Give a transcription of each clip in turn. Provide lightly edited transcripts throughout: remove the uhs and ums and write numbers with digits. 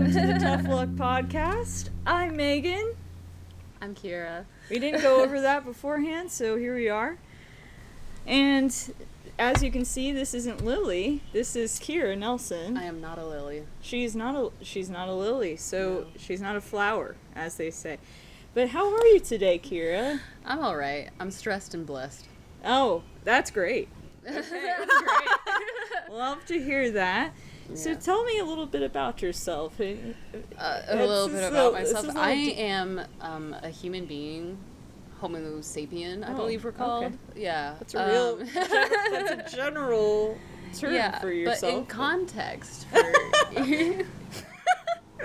welcome to the Tough Luck Podcast. I'm Megan. I'm Keara. We didn't go over that beforehand, so here we are. And as you can see, this isn't Lily. This is Keara Nelson. I am not a lily. She's not a lily, so No. she's not a flower, as they say. But how are you today, Keara? I'm all right. I'm stressed and blessed. Oh, that's great. Okay. That's great. Love to hear that. Yeah. So tell me a little bit about yourself. A little bit about myself. I am a human being, Homo sapien, I believe we're called. Okay. Yeah. That's a real, that's a general term for yourself. But in context for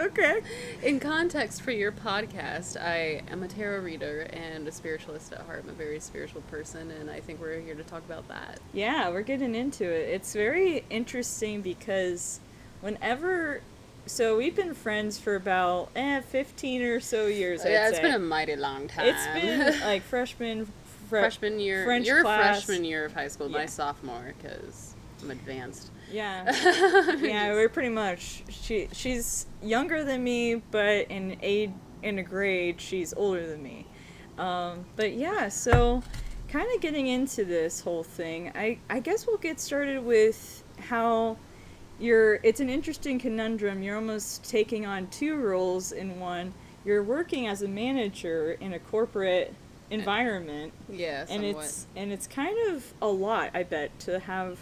Okay. In context for your podcast, I am a tarot reader and a spiritualist at heart. I'm a very spiritual person, and I think we're here to talk about that. Yeah, we're getting into it. It's very interesting because so we've been friends for about 15 or so years, I'd It's say. been a mighty long time. It's been like freshman year, French your class. freshman year of high school, Yeah. my sophomore, because I'm advanced. Yeah. Yeah, we're pretty much, she's younger than me, but in a grade, she's older than me. But yeah, so kind of getting into this whole thing, I guess we'll get started with how it's an interesting conundrum. You're almost taking on two roles in one. You're working as a manager in a corporate environment. Yeah, somewhat. And it's kind of a lot, I bet, to have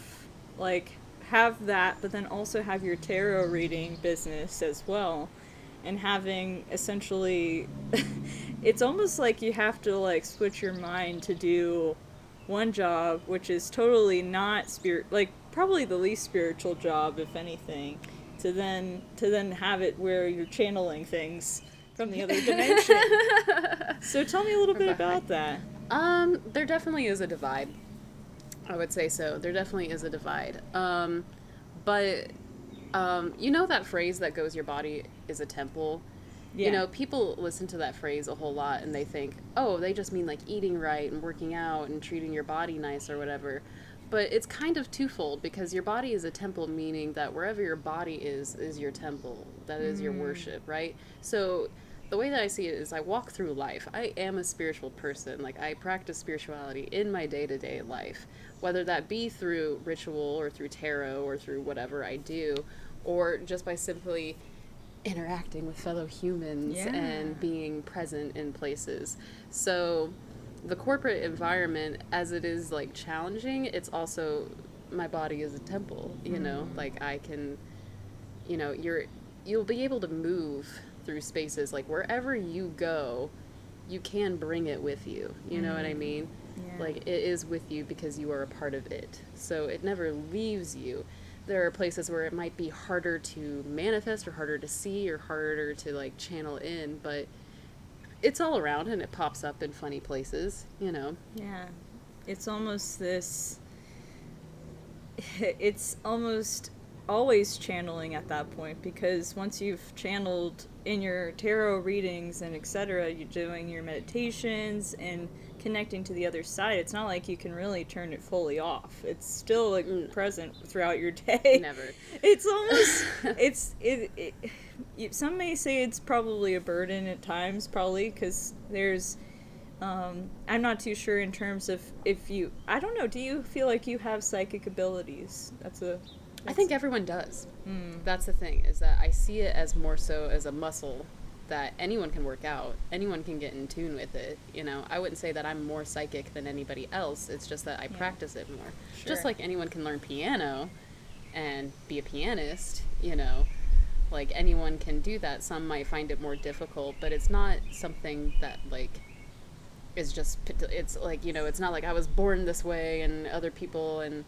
that, but then also have your tarot reading business as well, and having essentially it's almost like you have to like switch your mind to do one job, which is totally not probably the least spiritual job, if anything, to then have it where you're channeling things from the other dimension. So tell me a little bit about that. There definitely is a divide. I would say so. There definitely is a divide. But you know that phrase that goes, your body is a temple? Yeah. You know, people listen to that phrase a whole lot and they think, oh, they just mean like eating right and working out and treating your body nice or whatever. But it's kind of twofold, because your body is a temple, meaning that wherever your body is your temple. That is your worship, right? So the way that I see it is I walk through life. I am a spiritual person. Like, I practice spirituality in my day-to-day life, whether that be through ritual or through tarot or through whatever I do, or just by simply interacting with fellow humans and being present in places. So the corporate environment, as it is like challenging, it's also, my body is a temple, you know, like I can, you know, you'll be able to move through spaces, like wherever you go, you can bring it with you, you know what I mean? Yeah. Like, it is with you because you are a part of it, so it never leaves you. There are places where it might be harder to manifest or harder to see or harder to like channel in, but it's all around and it pops up in funny places, you know. Yeah, it's almost it's almost always channeling at that point, because once you've channeled in your tarot readings and etc., you're doing your meditations and connecting to the other side, it's not like you can really turn it fully off. It's still like present throughout your day. Never. It's almost some may say it's probably a burden at times, probably because there's I'm not too sure in terms of I don't know, do you feel like you have psychic abilities? I think everyone does. That's the thing, is that I see it as more so as a muscle that anyone can work out. Anyone can get in tune with it, you know. I wouldn't say that I'm more psychic than anybody else. It's just that I practice it more. Sure. Just like anyone can learn piano and be a pianist, you know. Like, anyone can do that. Some might find it more difficult, but it's not something that, like, is just, it's like, you know, it's not like I was born this way and other people and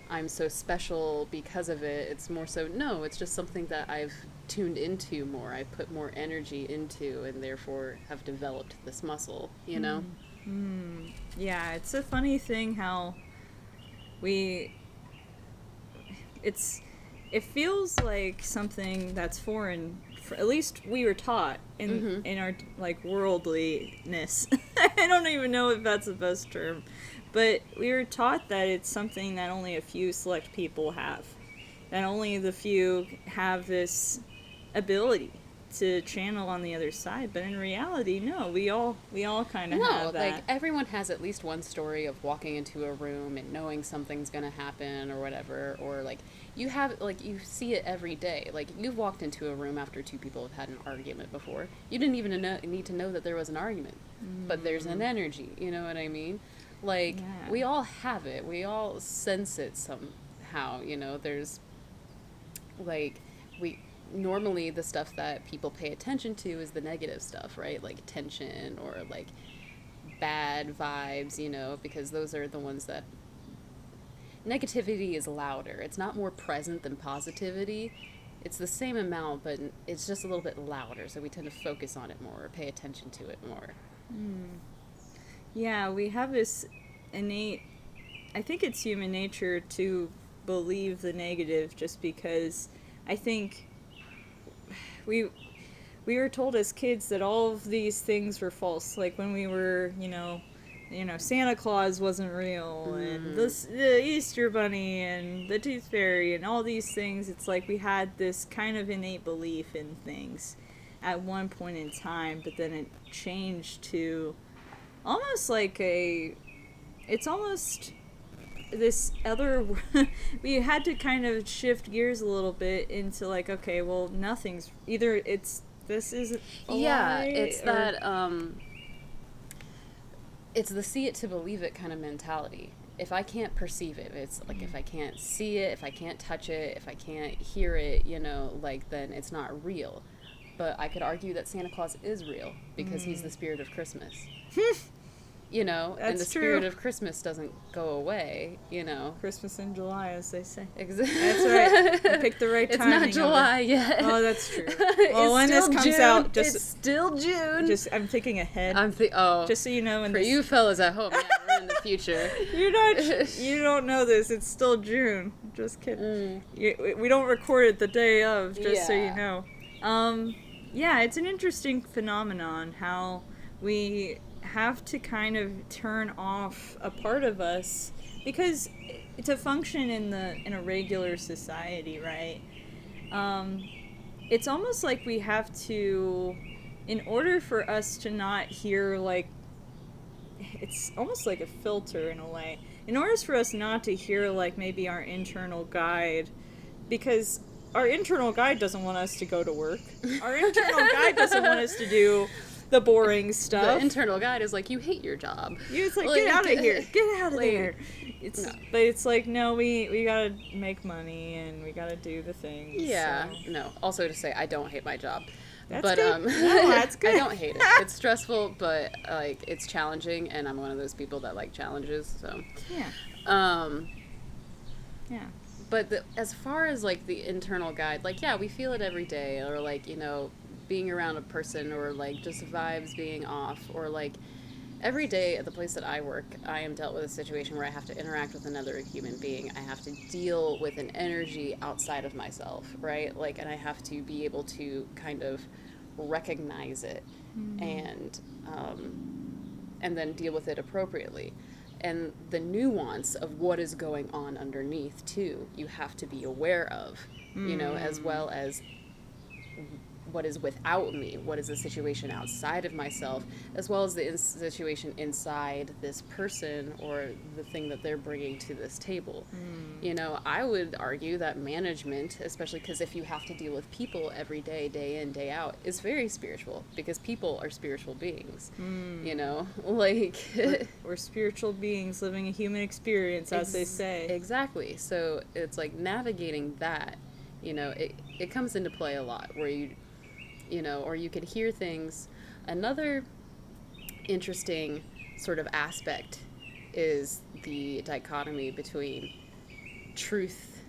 I'm so special because of it. It's more so, no, it's just something that I've tuned into more. I put more energy into, and therefore have developed this muscle, you know? Yeah, it's a funny thing how it feels like something that's foreign. At least we were taught in our like worldliness. I don't even know if that's the best term, but we were taught that it's something that only a few select people have, that only the few have this ability to channel on the other side, but in reality, no, we all kind of No, have that. like everyone has at least one story of walking into a room and knowing something's gonna happen or whatever, or like you have, like, you see it every day. Like, you've walked into a room after two people have had an argument before. You didn't even need to know that there was an argument, but there's an energy. You know what I mean? Like, Yeah. we all have it. We all sense it somehow. You know, there's like we normally the stuff that people pay attention to is the negative stuff, right? Like tension or like bad vibes, you know, because those are the ones that negativity is louder. It's not more present than positivity. It's the same amount, but it's just a little bit louder, so we tend to focus on it more or pay attention to it more. Yeah, we have this innate, I think it's human nature to believe the negative, just because I think we we were told as kids that all of these things were false. Like when we were, Santa Claus wasn't real, and the Easter Bunny and the Tooth Fairy and all these things. It's like we had this kind of innate belief in things at one point in time, but then it changed to almost like it's almost this other we had to kind of shift gears a little bit into like, okay, well, nothing's either, this isn't a Yeah, lie, it's or, that it's the see it to believe it kind of mentality. If I can't perceive it, it's like if I can't see it, if I can't touch it, if I can't hear it, like, then it's not real. But I could argue that Santa Claus is real because he's the spirit of Christmas. And the spirit of Christmas doesn't go away, Christmas in July, as they say. Exactly. That's right. You picked the right timing. It's not July yet. Oh, that's true. Well, when this comes June. out, it's still June. I'm thinking ahead. Just so you know, for you fellas at home, yeah, we're in the future. You don't know this. It's still June. Just kidding. We don't record it the day of, just so you know. Yeah, it's an interesting phenomenon how we have to kind of turn off a part of us because to function in a regular society, right? It's almost like we have to, in order for us to not hear, like, it's almost like a filter in a way. In order for us not to hear, like, maybe our internal guide, because our internal guide doesn't want us to go to work. Our internal guide doesn't want us to do the boring stuff. The internal guide is like, you hate your job. It's like, get out of here. Get out of there. No. But it's like, no, we gotta make money and we gotta do the things. Yeah. So. No. Also to say, I don't hate my job. That's but good. No, that's good. I don't hate it. It's stressful, but like it's challenging, and I'm one of those people that like challenges. So. Yeah. Yeah. But as far as like the internal guide, like, yeah, we feel it every day, or like, being around a person, or like just vibes being off, or like every day at the place that I work, I am dealt with a situation where I have to interact with another human being. I have to deal with an energy outside of myself, right? Like, and I have to be able to kind of recognize it and then deal with it appropriately. And the nuance of what is going on underneath, too, you have to be aware of, as well as what is without me, what is the situation outside of myself, as well as the situation inside this person or the thing that they're bringing to this table. I would argue that management, especially because if you have to deal with people every day, day in, day out, is very spiritual, because people are spiritual beings, like... we're spiritual beings living a human experience, as they say. Exactly. So it's like navigating that, it comes into play a lot, where or you can hear things. Another interesting sort of aspect is the dichotomy between truth,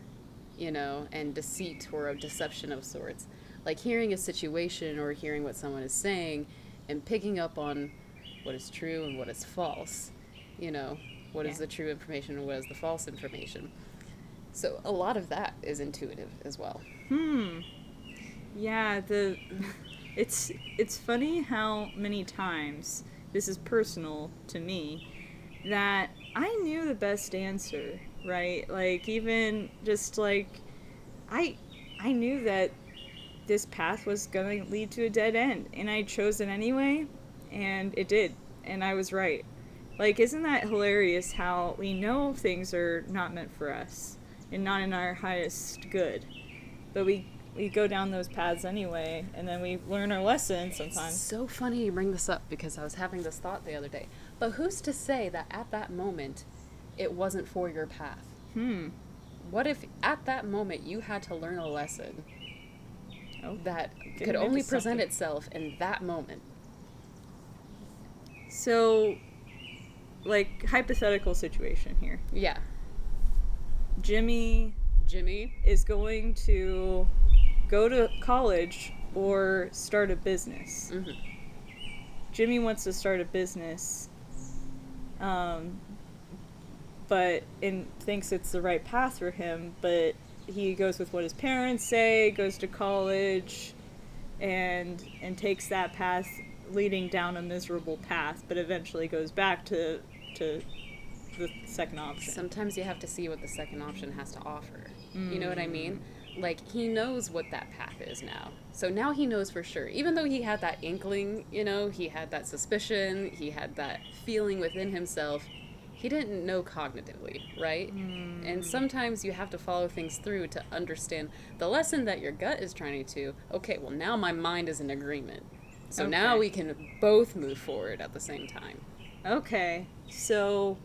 and deceit, or a deception of sorts. Like hearing a situation or hearing what someone is saying and picking up on what is true and what is false. What is the true information and what is the false information. So a lot of that is intuitive as well. Yeah, it's funny how many times, this is personal to me, that I knew the best answer, right? Like, even just like, I knew that this path was going to lead to a dead end, and I chose it anyway, and it did, and I was right. Like, isn't that hilarious how we know things are not meant for us and not in our highest good, but we go down those paths anyway, and then we learn our lesson sometimes. It's so funny you bring this up, because I was having this thought the other day. But who's to say that at that moment it wasn't for your path? What if at that moment you had to learn a lesson that could only present itself in that moment? So, like, hypothetical situation here. Yeah. Jimmy is going to go to college or start a business. Mm-hmm. Jimmy wants to start a business, but thinks it's the right path for him, but he goes with what his parents say, goes to college, and takes that path, leading down a miserable path, but eventually goes back to the second option. Sometimes you have to see what the second option has to offer. You know what I mean? Like, he knows what that path is now. So now he knows for sure. Even though he had that inkling, you know, he had that suspicion, he had that feeling within himself, he didn't know cognitively, right? And sometimes you have to follow things through to understand the lesson that your gut is trying to, okay, well, now my mind is in agreement. So now we can both move forward at the same time. Okay, so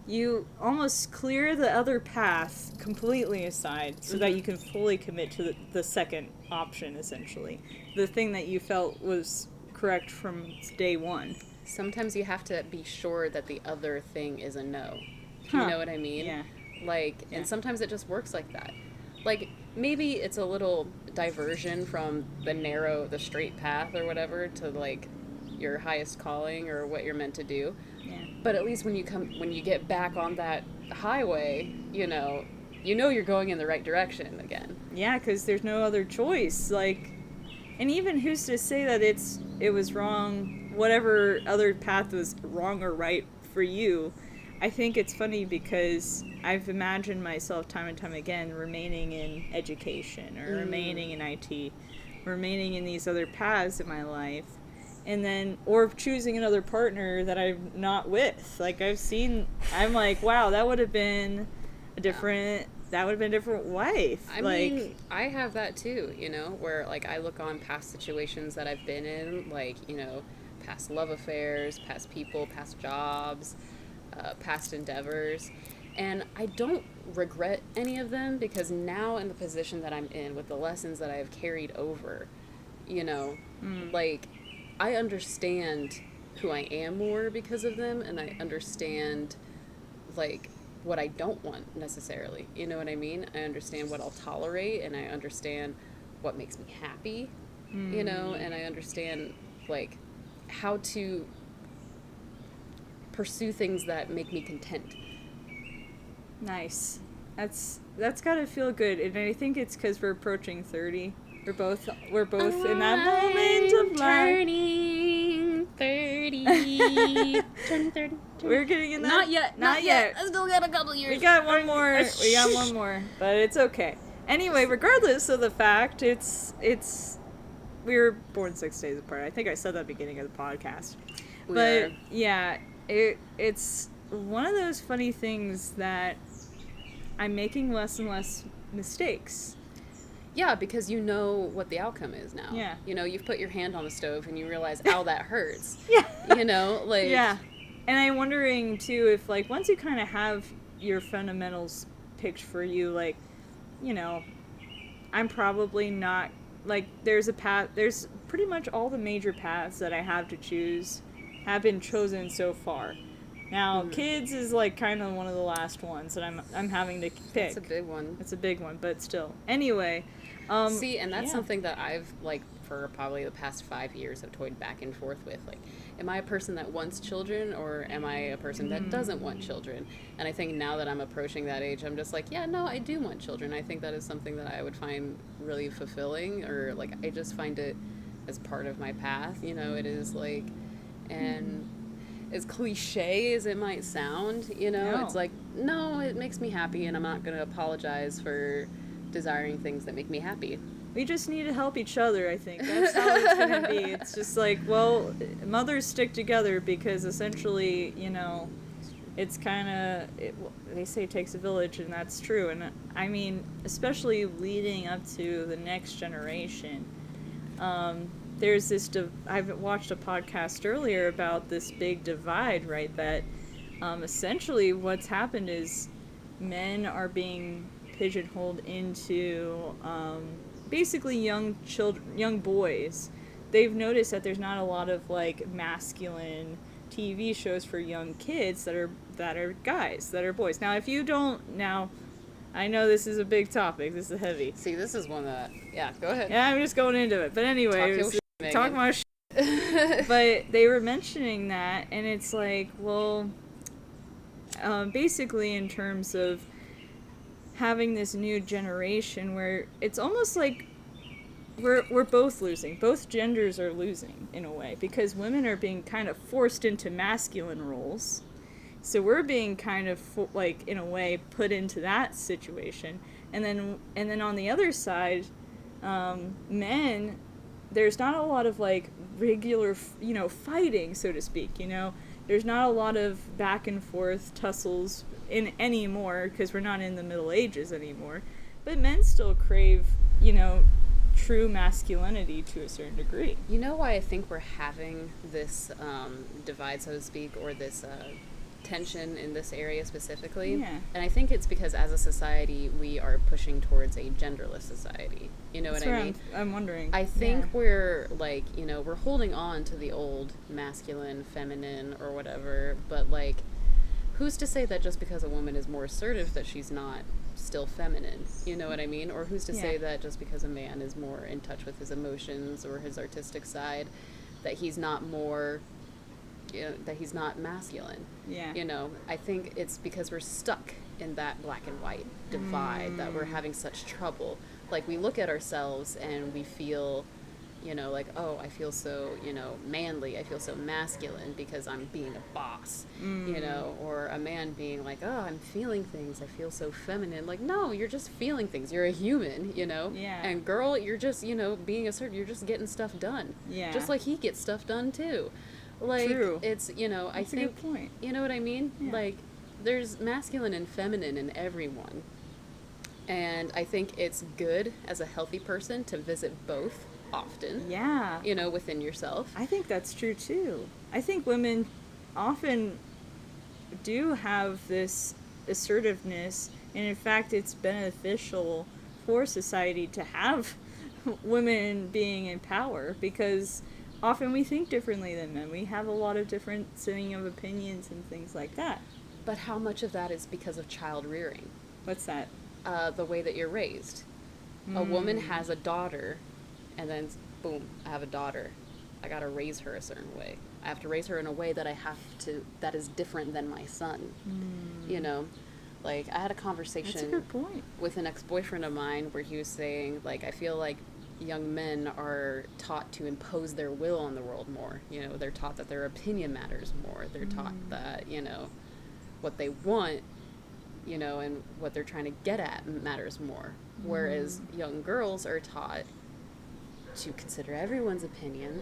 you almost clear the other path completely aside so that you can fully commit to the second option, essentially. The thing that you felt was correct from day one. Sometimes you have to be sure that the other thing is a no. You know what I mean? Yeah. Like, and sometimes it just works like that. Like, maybe it's a little diversion from the straight path or whatever to, like, your highest calling or what you're meant to do. Yeah. But at least when you get back on that highway, you know you're going in the right direction again. Yeah, because there's no other choice. Like, and even who's to say that it was wrong, whatever other path was wrong or right for you. I think it's funny because I've imagined myself time and time again remaining in education or remaining in IT, remaining in these other paths in my life. And then, or choosing another partner that I'm not with. Like, I'm like, wow, that would have been a different wife. I mean, I have that too, you know, where, like, I look on past situations that I've been in, like, you know, past love affairs, past people, past jobs, past endeavors. And I don't regret any of them, because now in the position that I'm in, with the lessons that I have carried over, you know, like, I understand who I am more because of them, and I understand, like, what I don't want necessarily. You know what I mean? I understand what I'll tolerate, and I understand what makes me happy, you know, and I understand, like, how to pursue things that make me content. Nice. That's gotta feel good, and I think it's because we're approaching 30. We're both in that moment of life. Turning 30. Turning 30. We're getting in that. Not yet. I still got a couple years. We got one more, but it's okay. Anyway, regardless of the fact, we were born 6 days apart. I think I said that at the beginning of the podcast. But yeah, it's one of those funny things that I'm making less and less mistakes. Yeah, because you know what the outcome is now. Yeah. You know, you've put your hand on the stove and you realize, ow, that hurts. Yeah. You know, like... Yeah. And I'm wondering, too, if, like, once you kind of have your fundamentals picked for you, like, you know, I'm probably not, like, there's pretty much all the major paths that I have to choose have been chosen so far. Now, kids is, like, kind of one of the last ones that I'm having to pick. It's a big one. It's a big one, but still. Anyway. See, and that's something that I've, like, for probably the past 5 years have toyed back and forth with. Like, am I a person that wants children, or am I a person that doesn't want children? And I think now that I'm approaching that age, I'm just like, yeah, no, I do want children. I think that is something that I would find really fulfilling, or, like, I just find it as part of my path. You know, it is, like, and... as cliche as it might sound, you know, It's like, no, it makes me happy, and I'm not going to apologize for desiring things that make me happy. we just need to help each other, I think. That's how it's going to be. It's just like, well, mothers stick together because essentially, you know, it's kind of, they say it takes a village, and that's true. And I mean, especially leading up to the next generation, there's this, I've watched a podcast earlier about this big divide, right, that essentially what's happened is men are being pigeonholed into basically young boys. They've noticed that there's not a lot of like masculine TV shows for young kids that are guys, that are boys. Now, if you don't, now, I know this is a big topic. This is heavy. See, this is one that, yeah, go ahead. Yeah, I'm just going into it. But anyway, talk my shit. But they were mentioning that, and it's like, well, basically in terms of having this new generation where it's almost like we're both losing. Both genders are losing in a way because women are being kind of forced into masculine roles. So we're being kind of like in a way put into that situation. And then on the other side, men, there's not a lot of like regular, you know, fighting, so to speak, you know. There's not a lot of back and forth tussles anymore because we're not in the Middle Ages anymore. But men still crave, you know, true masculinity to a certain degree. You know why I think we're having this divide, so to speak, or this tension in this area specifically? Yeah. And I think it's because as a society, we are pushing towards a genderless society. You know what I mean? I'm wondering. I think we're like, you know, we're holding on to the old masculine, feminine, or whatever, but like, who's to say that just because a woman is more assertive that she's not still feminine? You know what I mean? Or who's to say that just because a man is more in touch with his emotions or his artistic side that he's not more, you know, that he's not masculine? Yeah. You know, I think it's because we're stuck in that black and white divide that we're having such trouble. Like, we look at ourselves and we feel, you know, like, oh, I feel so, you know, manly, I feel so masculine because I'm being a boss, you know, or a man being like, oh, I'm feeling things, I feel so feminine. Like, no, you're just feeling things, you're a human, you know. Yeah. And girl, you're just, you know, being assertive, you're just getting stuff done. Yeah. Just like he gets stuff done too. Like, True. it's, you know, That's I think, a good point. you know what I mean? Yeah. Like, there's masculine and feminine in everyone. And I think it's good as a healthy person to visit both often. Yeah. You know, within yourself. I think that's true too. I think women often do have this assertiveness, and in fact it's beneficial for society to have women being in power because often we think differently than men. We have a lot of different setting of opinions and things like that. But how much of that is because of child rearing? What's that? The way that you're raised. A woman has a daughter, and then boom, I have a daughter. I gotta raise her a certain way. I have to raise her in a way that that is different than my son. You know, like, I had a conversation That's a good point. with an ex-boyfriend of mine where he was saying, like, I feel like young men are taught to impose their will on the world more. You know, they're taught that their opinion matters more. They're taught that, you know, what they want, you know, and what they're trying to get at matters more. Whereas young girls are taught to consider everyone's opinion.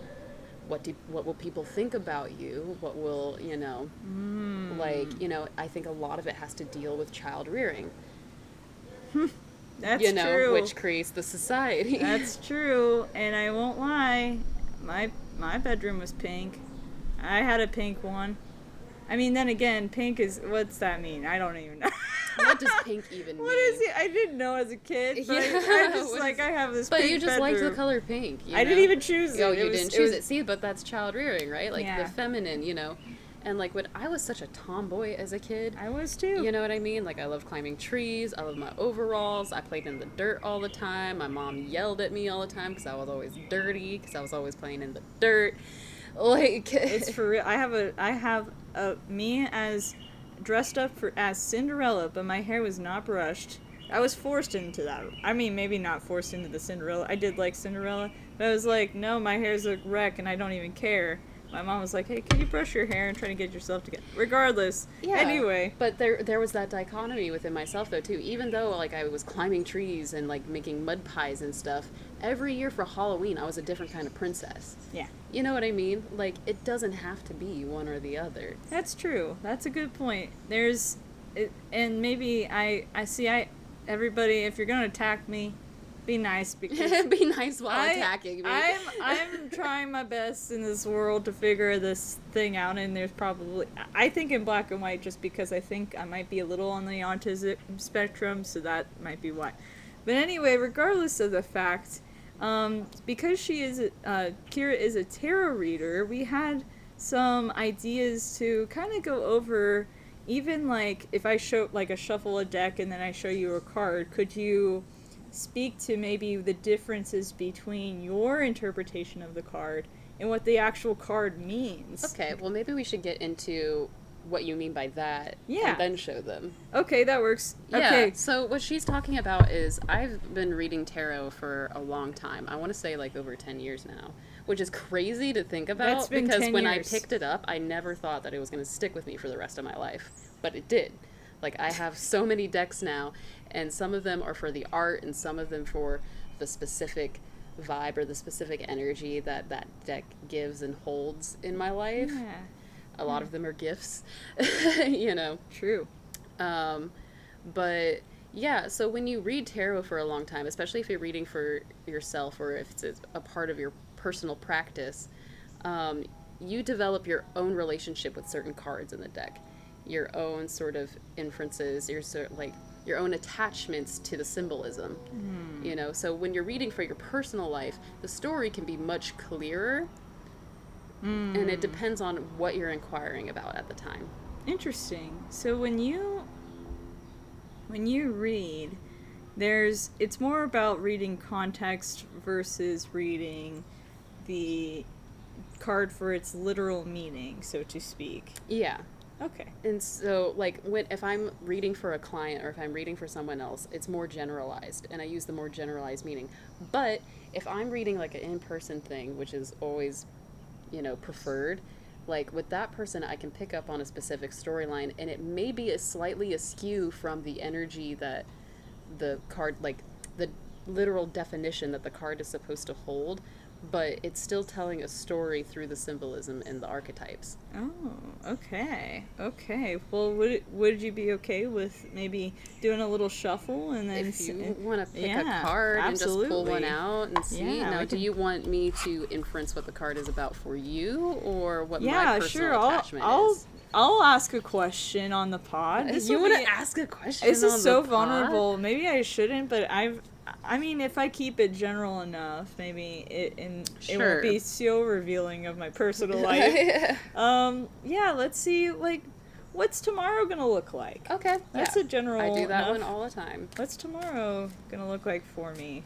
What will people think about you? What will, you know, like, you know, I think a lot of it has to deal with child rearing. That's you know, true. which creates the society. That's true, and I won't lie. My bedroom was pink. I had a pink one. I mean, then again, pink is, what's that mean? I don't even know. What does pink even mean? What is it? I didn't know as a kid, but Yeah, I just, like, I have this But pink you just bedroom. liked the color pink. You I know? didn't even choose it. Oh, It you was- didn't it choose was- it. See, but that's child rearing, right? Like, Yeah. the feminine, you know. And, like, when I was such a tomboy as a kid, I was too. you know what I mean? Like, I love climbing trees. I love my overalls. I played in the dirt all the time. My mom yelled at me all the time because I was always dirty, because I was always playing in the dirt. Like, It's for real. I have a me as dressed up as Cinderella, but my hair was not brushed. I was forced into that. I mean, maybe not forced into the Cinderella. I did like Cinderella, but I was like, no, my hair's a wreck and I don't even care. My mom was like, hey, can you brush your hair and try to get yourself together? Regardless. Yeah. Anyway. But there was that dichotomy within myself, though, too. Even though, like, I was climbing trees and, like, making mud pies and stuff, every year for Halloween, I was a different kind of princess. Yeah. You know what I mean? Like, it doesn't have to be one or the other. That's true. That's a good point. And maybe everybody, if you're going to attack me, be nice, because be nice while attacking me. I'm trying my best in this world to figure this thing out, and there's probably, I think in black and white, just because I think I might be a little on the autism spectrum, so that might be why. But anyway, regardless of the fact, because Keara is a tarot reader, we had some ideas to kind of go over, even like if I shuffle a deck and then I show you a card, could you speak to maybe the differences between your interpretation of the card and what the actual card means? Okay, well, maybe we should get into what you mean by that, yeah, and then show them. Okay, that works. Yeah, okay. So what she's talking about is, I've been reading tarot for a long time. I want to say like over 10 years now, which is crazy to think about. That's been because 10 when years. I picked it up, I never thought that it was going to stick with me for the rest of my life, but it did. Like, I have so many decks now, and some of them are for the art, and some of them for the specific vibe or the specific energy that that deck gives and holds in my life. Yeah. A lot of them are gifts, you know. True. But yeah, so when you read tarot for a long time, especially if you're reading for yourself or if it's a part of your personal practice, you develop your own relationship with certain cards in the deck, your own sort of inferences, your own attachments to the symbolism. You know, so when you're reading for your personal life, the story can be much clearer. And it depends on what you're inquiring about at the time. Interesting. So when you read, it's more about reading context versus reading the card for its literal meaning, so to speak. Yeah. Okay. And so, like, if I'm reading for a client or if I'm reading for someone else, it's more generalized, and I use the more generalized meaning. But if I'm reading, like, an in-person thing, which is always, you know, preferred, like, with that person, I can pick up on a specific storyline, and it may be slightly askew from the energy that the card, like, the literal definition that the card is supposed to hold, but it's still telling a story through the symbolism and the archetypes. Oh, okay. Okay. Well, would you be okay with maybe doing a little shuffle and then... If you want to pick a card absolutely. And just pull one out and see. Yeah, now, do you want me to inference what the card is about for you, or what my personal sure. attachment is? I'll ask a question on the pod. You want to ask a question This on is so the pod? vulnerable. Maybe I shouldn't, but I mean, if I keep it general enough, maybe it won't be so revealing of my personal life. Yeah, let's see, like, what's tomorrow gonna look like? Okay. That's a general I do that enough. one all the time. What's tomorrow gonna look like for me?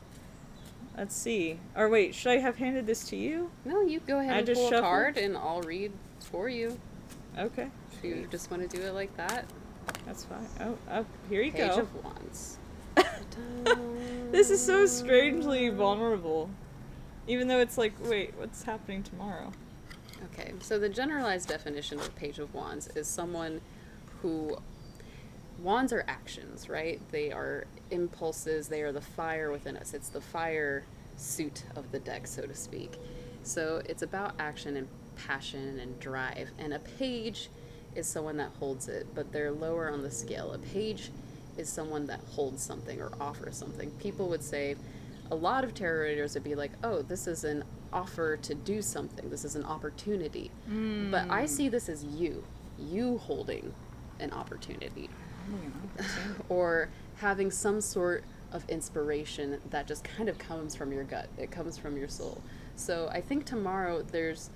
Let's see. Or wait, should I have handed this to you? No, you go ahead and just pull a shuffle? card, and I'll read for you. Okay. If you just want to do it like that. That's fine. Oh, here you Page go. of Wands. This is so strangely vulnerable. Even though it's like, wait, what's happening tomorrow? Okay, so the generalized definition of Page of Wands is someone who... Wands are actions, right? They are impulses. They are the fire within us. It's the fire suit of the deck, so to speak. So it's about action and passion and drive. And a page is someone that holds it, but they're lower on the scale. A page is someone that holds something or offers something. People would say, a lot of tarot readers would be like, oh, this is an offer to do something. This is an opportunity. But I see this as you holding an opportunity. Or having some sort of inspiration that just kind of comes from your gut. It comes from your soul. So I think tomorrow there's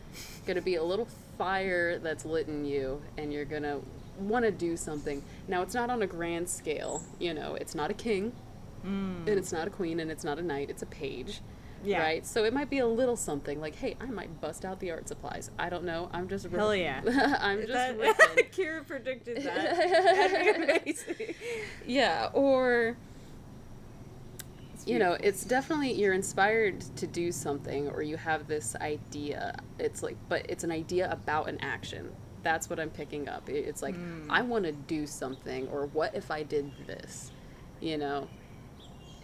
going to be a little fire that's lit in you, and you're going to want to do something. Now, it's not on a grand scale. You know, it's not a king, and it's not a queen, and it's not a knight. It's a page. Yeah. Right? So it might be a little something like, hey, I might bust out the art supplies. I don't know. I'm just Hell yeah. I'm just ripping. Keara predicted that. That'd be amazing. Yeah, or you know, it's definitely, you're inspired to do something, or you have this idea. It's like, but it's an idea about an action. That's what I'm picking up. It's like, I want to do something, or what if I did this, you know?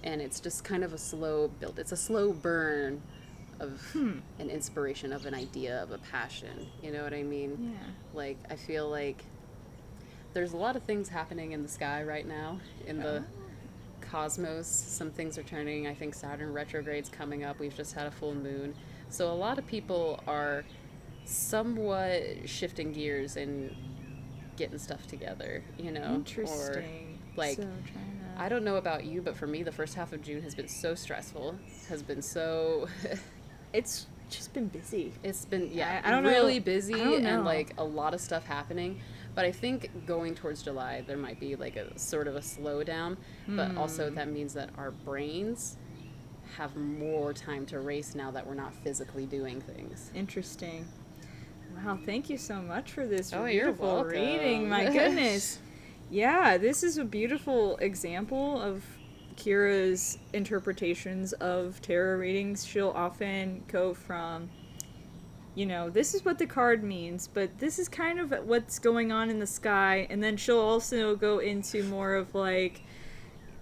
And it's just kind of a slow build. It's a slow burn of an inspiration, of an idea, of a passion. You know what I mean? Yeah. Like, I feel like there's a lot of things happening in the sky right now, in the cosmos. Some things are turning. I think Saturn retrograde's coming up. We've just had a full moon. So a lot of people are somewhat shifting gears and getting stuff together, you know? Interesting. Or, like, so trying to... I don't know about you, but for me, the first half of June has been so stressful, has been so... It's just been busy. It's been, I don't really know. busy, I don't know. and, like, a lot of stuff happening. But I think going towards July, there might be, like, a sort of a slowdown. But also that means that our brains have more time to race now that we're not physically doing things. Interesting. Wow, thank you so much for this You're beautiful welcome. reading. My goodness. Yeah, this is a beautiful example of Keara's interpretations of tarot readings. She'll often go from, you know, this is what the card means, but this is kind of what's going on in the sky. And then she'll also go into more of like,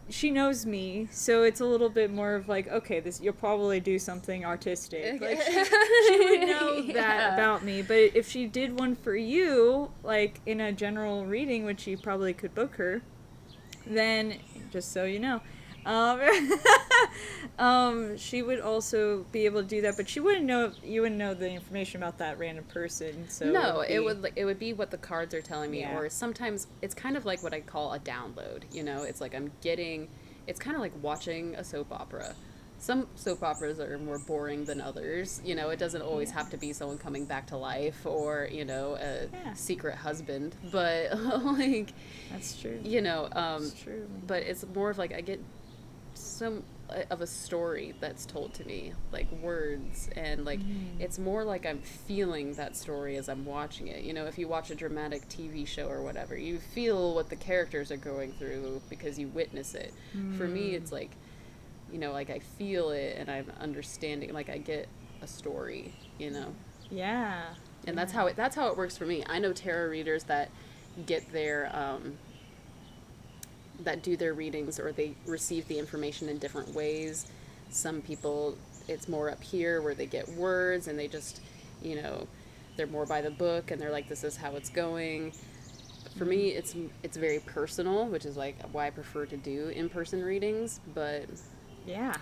she knows me, so it's a little bit more of like, okay, this, you'll probably do something artistic. Like, she would know that about me. But if she did one for you, like in a general reading, which you probably could book her, then, just so you know, she would also be able to do that, but she wouldn't know, you wouldn't know the information about that random person. So no, it would be what the cards are telling me, Yeah. or sometimes it's kind of like what I call a download. You know, it's like I'm getting. It's kind of like watching a soap opera. Some soap operas are more boring than others. You know, it doesn't always have to be someone coming back to life, or, you know, a secret husband. But like, that's true. You know, That's true. but it's more of like I get some of a story that's told to me, like words, and like it's more like I'm feeling that story as I'm watching it. You know, if you watch a dramatic TV show or whatever, you feel what the characters are going through because you witness it. For me, it's like, you know, like I feel it and I'm understanding, like I get a story, you know. Yeah. And that's how it works for me. I know tarot readers that get their that do their readings, or they receive the information in different ways. Some people, it's more up here where they get words and they just, you know, they're more by the book and they're like, this is how it's going. For me, it's very personal, which is like why I prefer to do in-person readings, but Yeah.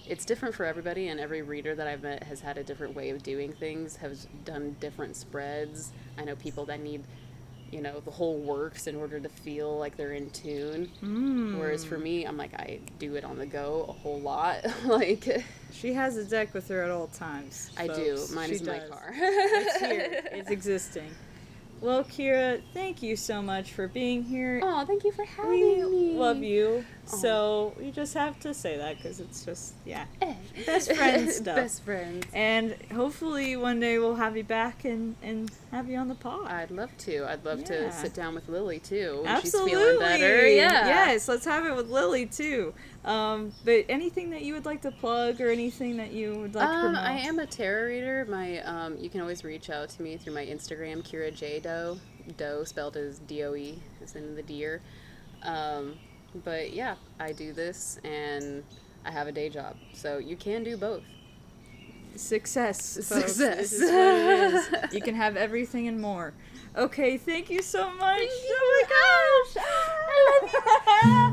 it's different for everybody, and every reader that I've met has had a different way of doing things, has done different spreads. I know people that need, you know, the whole works in order to feel like they're in tune. Whereas for me, I'm like, I do it on the go a whole lot. Like, She has a deck with her at all times. I folks. do. Mine She is in my does. car. It's here. It's existing. Well, Keara, thank you so much for being here. Oh, thank you for having We me. love you. Aw. So you just have to say that because it's just, yeah. Eh. Best friend stuff. Best friends. And hopefully one day we'll have you back and have you on the pod. I'd love to. I'd love Yeah. to sit down with Lily, too, when Absolutely. she's feeling better. Yeah. Yes, let's have it with Lily, too. But anything that you would like to plug or anything that you would like to promote? I am a tarot reader. My you can always reach out to me through my Instagram, Keara J Doe. Doe spelled as D-O-E, as in the deer. But yeah, I do this and I have a day job, so you can do both. Success. Folks. Success. This is what it is. You can have everything and more. Okay, thank you so much. Thank you. Oh my gosh. I love you.